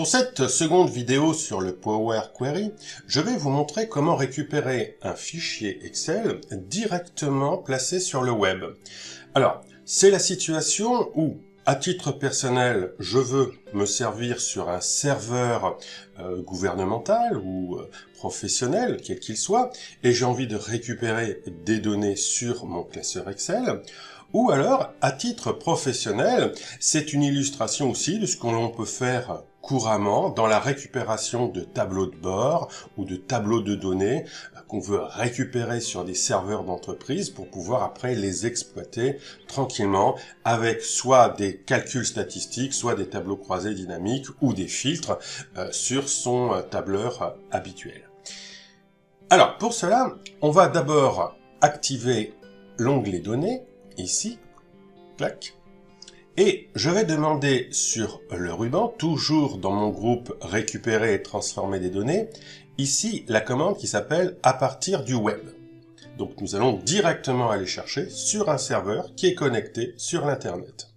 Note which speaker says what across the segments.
Speaker 1: cette seconde vidéo sur le Power Query, je vais vous montrer comment récupérer un fichier Excel directement placé sur le web. Alors, c'est la situation où, à titre personnel, je veux me servir sur un serveur gouvernemental ou professionnel, quel qu'il soit, et j'ai envie de récupérer des données sur mon classeur Excel. Ou alors, à titre professionnel, c'est une illustration aussi de ce que l'on peut faire couramment dans la récupération de tableaux de bord ou de tableaux de données qu'on veut récupérer sur des serveurs d'entreprise pour pouvoir après les exploiter tranquillement avec soit des calculs statistiques, soit des tableaux croisés dynamiques ou des filtres sur son tableur habituel. Alors, pour cela, on va d'abord activer l'onglet Données, ici, clac, et je vais demander sur le ruban, toujours dans mon groupe Récupérer et transformer des données, ici la commande qui s'appelle à partir du web. Donc nous allons directement aller chercher sur un serveur qui est connecté sur l'internet.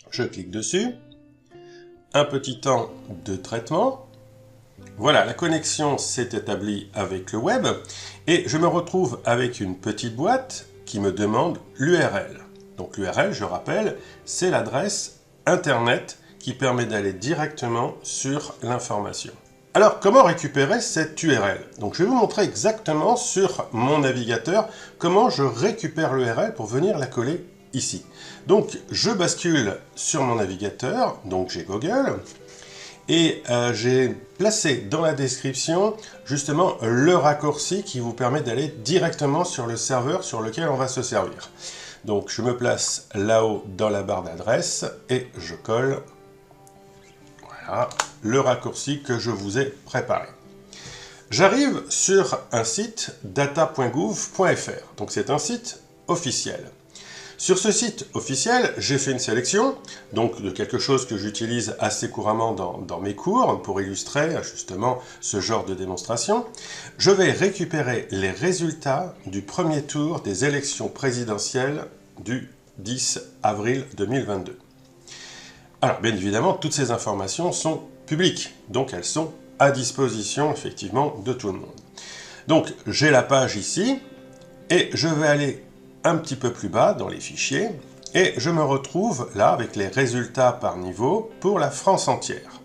Speaker 1: Je clique dessus, un petit temps de traitement. Voilà, la connexion s'est établie avec le web et je me retrouve avec une petite boîte qui me demande l'URL. Donc l'URL, je rappelle, c'est l'adresse internet qui permet d'aller directement sur l'information. Alors, comment récupérer cette URL? Donc je vais vous montrer exactement sur mon navigateur comment je récupère l'URL pour venir la coller ici. Donc je bascule sur mon navigateur, donc j'ai Google, et j'ai placé dans la description justement le raccourci qui vous permet d'aller directement sur le serveur sur lequel on va se servir. Donc je me place là-haut dans la barre d'adresse et je colle voilà, le raccourci que je vous ai préparé. J'arrive sur un site data.gouv.fr, donc c'est un site officiel. Sur ce site officiel, j'ai fait une sélection, donc de quelque chose que j'utilise assez couramment dans mes cours pour illustrer justement ce genre de démonstration. Je vais récupérer les résultats du premier tour des élections présidentielles du 10 avril 2022. Alors, bien évidemment, toutes ces informations sont publiques, donc elles sont à disposition effectivement de tout le monde. Donc, j'ai la page ici, et je vais aller un petit peu plus bas dans les fichiers, et je me retrouve là avec les résultats par niveau pour la France entière.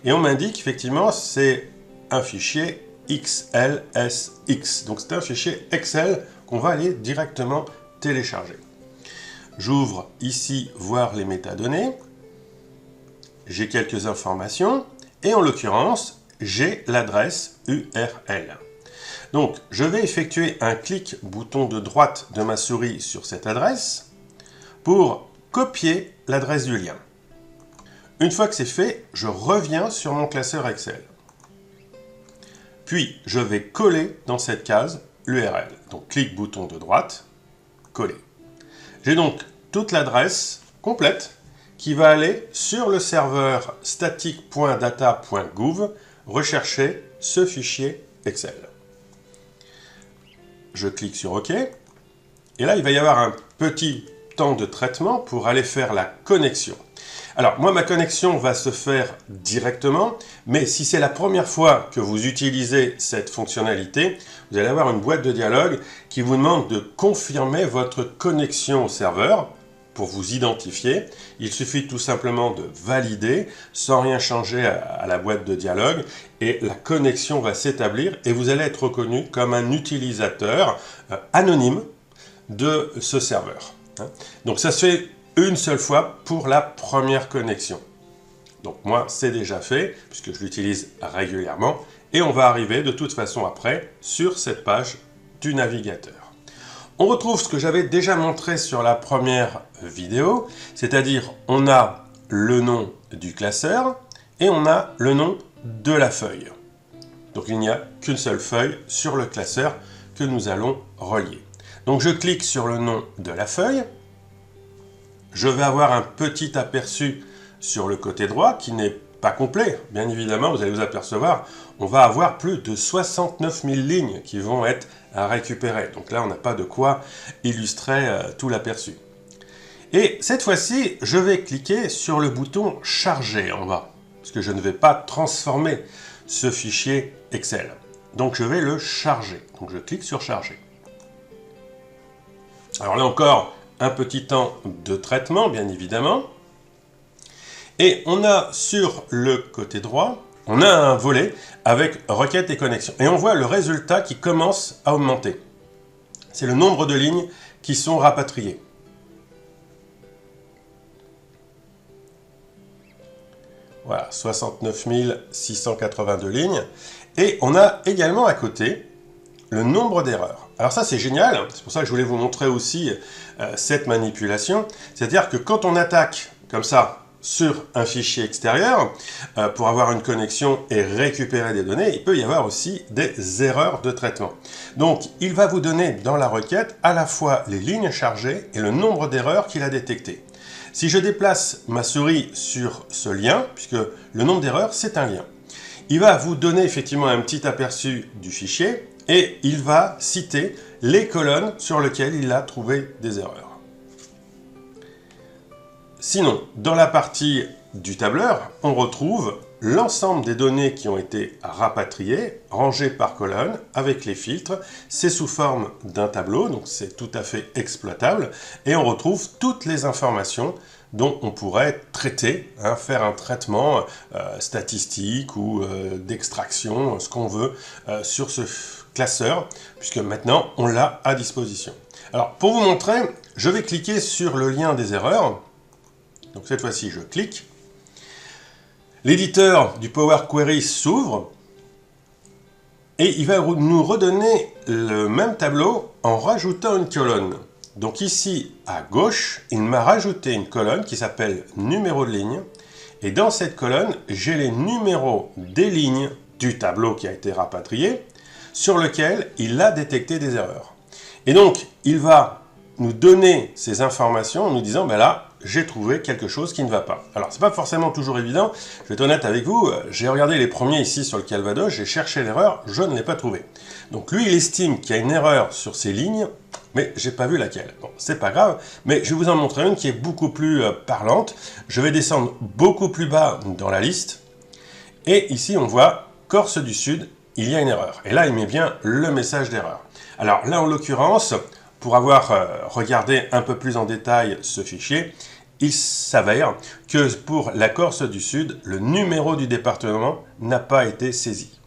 Speaker 1: Et on m'indique effectivement c'est un fichier XLSX, donc c'est un fichier Excel qu'on va aller directement télécharger. J'ouvre ici voir les métadonnées, j'ai quelques informations, et en l'occurrence j'ai l'adresse URL. Donc, je vais effectuer un clic bouton de droite de ma souris sur cette adresse pour copier l'adresse du lien. Une fois que c'est fait, je reviens sur mon classeur Excel. Puis, je vais coller dans cette case l'URL. Donc, clic bouton de droite, coller. J'ai donc toute l'adresse complète qui va aller sur le serveur static.data.gouv rechercher ce fichier Excel. Je clique sur OK, et là il va y avoir un petit temps de traitement pour aller faire la connexion. Alors moi ma connexion va se faire directement, mais si c'est la première fois que vous utilisez cette fonctionnalité, vous allez avoir une boîte de dialogue qui vous demande de confirmer votre connexion au serveur pour vous identifier. Il suffit tout simplement de valider sans rien changer à la boîte de dialogue et la connexion va s'établir et vous allez être reconnu comme un utilisateur anonyme de ce serveur. Donc ça se fait une seule fois pour la première connexion. Donc moi c'est déjà fait puisque je l'utilise régulièrement et on va arriver de toute façon après sur cette page du navigateur. On retrouve ce que j'avais déjà montré sur la première vidéo, c'est-à-dire on a le nom du classeur et on a le nom de la feuille. Donc il n'y a qu'une seule feuille sur le classeur que nous allons relier. Donc je clique sur le nom de la feuille, je vais avoir un petit aperçu sur le côté droit qui n'est pas complet, bien évidemment, vous allez vous apercevoir, on va avoir plus de 69 000 lignes qui vont être à récupérer. Donc là, on n'a pas de quoi illustrer tout l'aperçu. Et cette fois-ci, je vais cliquer sur le bouton « Charger » en bas. parce que je ne vais pas transformer ce fichier Excel. Donc je vais le charger. Donc je clique sur charger. Alors là encore, un petit temps de traitement, bien évidemment. Et on a sur le côté droit, on a un volet avec requête et connexion. Et on voit le résultat qui commence à augmenter. C'est le nombre de lignes qui sont rapatriées. Voilà, 69 682 lignes. Et on a également à côté le nombre d'erreurs. Alors ça, c'est génial. C'est pour ça que je voulais vous montrer aussi cette manipulation. C'est-à-dire que quand on attaque comme ça sur un fichier extérieur, pour avoir une connexion et récupérer des données, il peut y avoir aussi des erreurs de traitement. Donc, il va vous donner dans la requête à la fois les lignes chargées et le nombre d'erreurs qu'il a détectées. Si je déplace ma souris sur ce lien, puisque le nombre d'erreurs, c'est un lien, il va vous donner effectivement un petit aperçu du fichier et il va citer les colonnes sur lesquelles il a trouvé des erreurs. Sinon, dans la partie du tableur, on retrouve l'ensemble des données qui ont été rapatriées, rangées par colonne, avec les filtres. C'est sous forme d'un tableau, donc c'est tout à fait exploitable. Et on retrouve toutes les informations dont on pourrait traiter, faire un traitement statistique ou d'extraction, ce qu'on veut, sur ce classeur, puisque maintenant on l'a à disposition. Alors, pour vous montrer, je vais cliquer sur le lien des erreurs. Donc cette fois-ci, je clique. L'éditeur du Power Query s'ouvre et il va nous redonner le même tableau en rajoutant une colonne. Donc ici, à gauche, il m'a rajouté une colonne qui s'appelle numéro de ligne. Et dans cette colonne, j'ai les numéros des lignes du tableau qui a été rapatrié, sur lequel il a détecté des erreurs. Et donc, il va nous donner ces informations en nous disant, ben là, j'ai trouvé quelque chose qui ne va pas. Alors, c'est pas forcément toujours évident. Je vais être honnête avec vous, j'ai regardé les premiers ici sur le Calvados, j'ai cherché l'erreur, je ne l'ai pas trouvé. Donc lui, il estime qu'il y a une erreur sur ces lignes, mais j'ai pas vu laquelle. Bon, c'est pas grave, mais je vais vous en montrer une qui est beaucoup plus parlante. Je vais descendre beaucoup plus bas dans la liste, et ici, on voit Corse du Sud, il y a une erreur. Et là, il met bien le message d'erreur. Alors là, en l'occurrence, pour avoir regardé un peu plus en détail ce fichier, il s'avère que pour la Corse du Sud, le numéro du département n'a pas été saisi.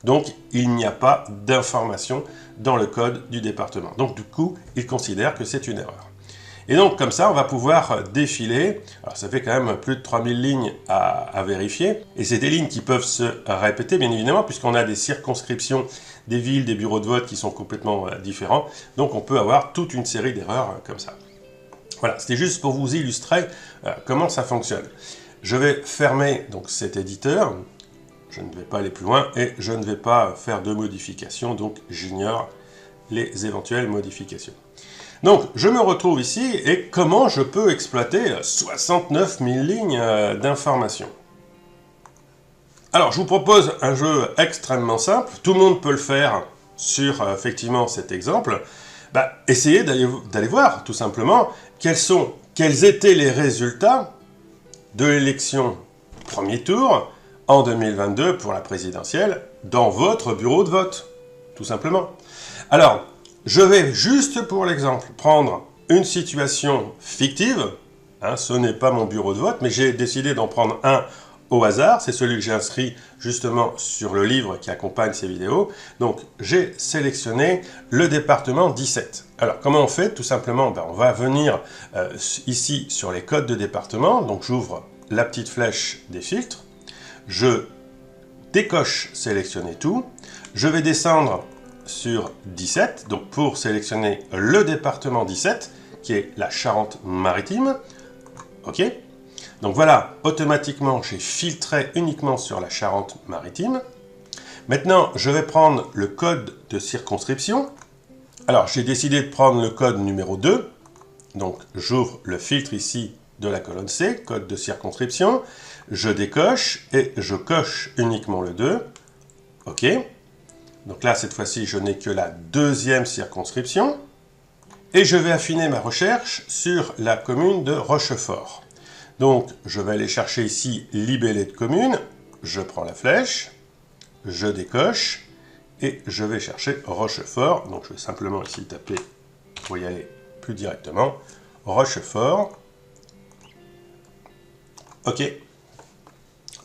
Speaker 1: Donc, il n'y a pas d'information dans le code du département. Donc, du coup, il considère que c'est une erreur. Et donc, comme ça, on va pouvoir défiler. Alors, ça fait quand même plus de 3000 lignes à vérifier. Et c'est des lignes qui peuvent se répéter, bien évidemment, puisqu'on a des circonscriptions, des villes, des bureaux de vote qui sont complètement différents. Donc, on peut avoir toute une série d'erreurs comme ça. Voilà, c'était juste pour vous illustrer comment ça fonctionne. Je vais fermer donc cet éditeur. Je ne vais pas aller plus loin et je ne vais pas faire de modifications. Donc, j'ignore les éventuelles modifications. Donc, je me retrouve ici et comment je peux exploiter 69 000 lignes d'informations. Alors, je vous propose un jeu extrêmement simple. Tout le monde peut le faire sur, effectivement, cet exemple. Essayez d'aller voir, tout simplement, quels étaient les résultats de l'élection premier tour en 2022 pour la présidentielle dans votre bureau de vote, tout simplement. Alors, je vais juste pour l'exemple prendre une situation fictive. Ce n'est pas mon bureau de vote, mais j'ai décidé d'en prendre un au hasard. C'est celui que j'ai inscrit justement sur le livre qui accompagne ces vidéos. Donc, j'ai sélectionné le département 17. Alors, comment on fait? Tout simplement, on va venir ici sur les codes de département. Donc, j'ouvre la petite flèche des filtres. Je décoche sélectionner tout. Je vais descendre sur 17, donc pour sélectionner le département 17, qui est la Charente-Maritime. OK. Donc voilà, automatiquement, j'ai filtré uniquement sur la Charente-Maritime. Maintenant, je vais prendre le code de circonscription. Alors, j'ai décidé de prendre le code numéro 2. Donc, j'ouvre le filtre ici de la colonne C, code de circonscription. Je décoche et je coche uniquement le 2. OK. Donc là, cette fois-ci, je n'ai que la deuxième circonscription. Et je vais affiner ma recherche sur la commune de Rochefort. Donc, je vais aller chercher ici libellé de commune. Je prends la flèche, je décoche et je vais chercher Rochefort. Donc, je vais simplement ici taper pour y aller plus directement. Rochefort. OK.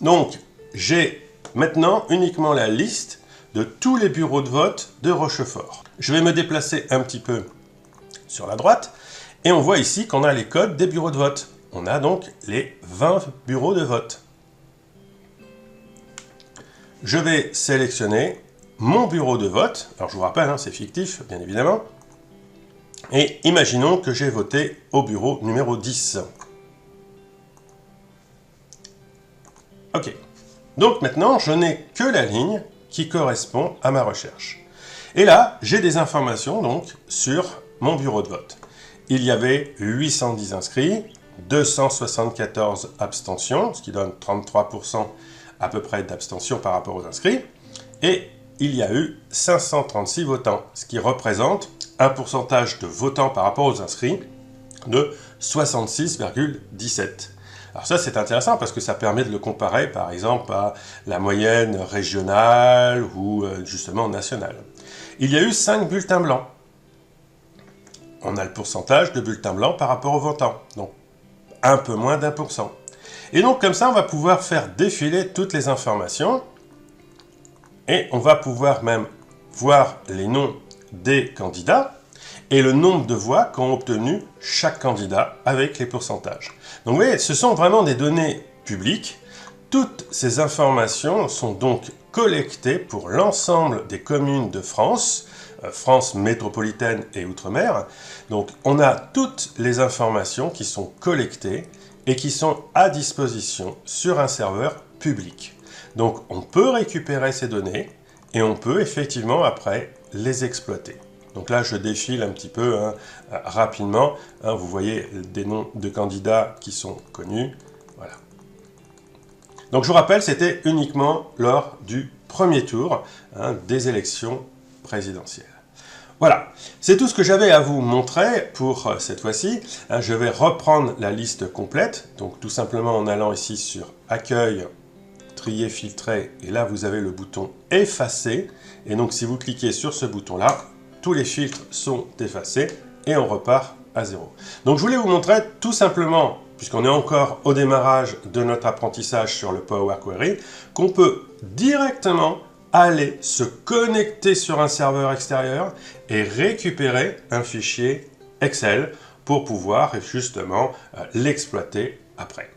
Speaker 1: Donc, j'ai maintenant uniquement la liste de tous les bureaux de vote de Rochefort. Je vais me déplacer un petit peu sur la droite et on voit ici qu'on a les codes des bureaux de vote. On a donc les 20 bureaux de vote. Je vais sélectionner mon bureau de vote. Alors je vous rappelle, c'est fictif, bien évidemment. Et imaginons que j'ai voté au bureau numéro 10. OK. Donc maintenant, je n'ai que la ligne qui correspond à ma recherche. Et là, j'ai des informations donc sur mon bureau de vote. Il y avait 810 inscrits, 274 abstentions, ce qui donne 33% à peu près d'abstention par rapport aux inscrits, et il y a eu 536 votants, ce qui représente un pourcentage de votants par rapport aux inscrits de 66,17%. Alors ça, c'est intéressant parce que ça permet de le comparer, par exemple, à la moyenne régionale ou justement nationale. Il y a eu 5 bulletins blancs. On a le pourcentage de bulletins blancs par rapport aux votants, donc un peu moins d'1%. Et donc, comme ça, on va pouvoir faire défiler toutes les informations et on va pouvoir même voir les noms des candidats et le nombre de voix qu'ont obtenu chaque candidat avec les pourcentages. Donc vous voyez, ce sont vraiment des données publiques. Toutes ces informations sont donc collectées pour l'ensemble des communes de France, France métropolitaine et Outre-mer. Donc on a toutes les informations qui sont collectées et qui sont à disposition sur un serveur public. Donc on peut récupérer ces données et on peut effectivement après les exploiter. Donc là, je défile un petit peu rapidement. Vous voyez des noms de candidats qui sont connus. Voilà. Donc je vous rappelle, c'était uniquement lors du premier tour des élections présidentielles. Voilà, c'est tout ce que j'avais à vous montrer pour cette fois-ci. Je vais reprendre la liste complète. Donc tout simplement en allant ici sur Accueil, Trier, Filtrer. Et là, vous avez le bouton Effacer. Et donc si vous cliquez sur ce bouton-là, tous les filtres sont effacés et on repart à zéro. Donc je voulais vous montrer tout simplement, puisqu'on est encore au démarrage de notre apprentissage sur le Power Query, qu'on peut directement aller se connecter sur un serveur extérieur et récupérer un fichier Excel pour pouvoir justement l'exploiter après.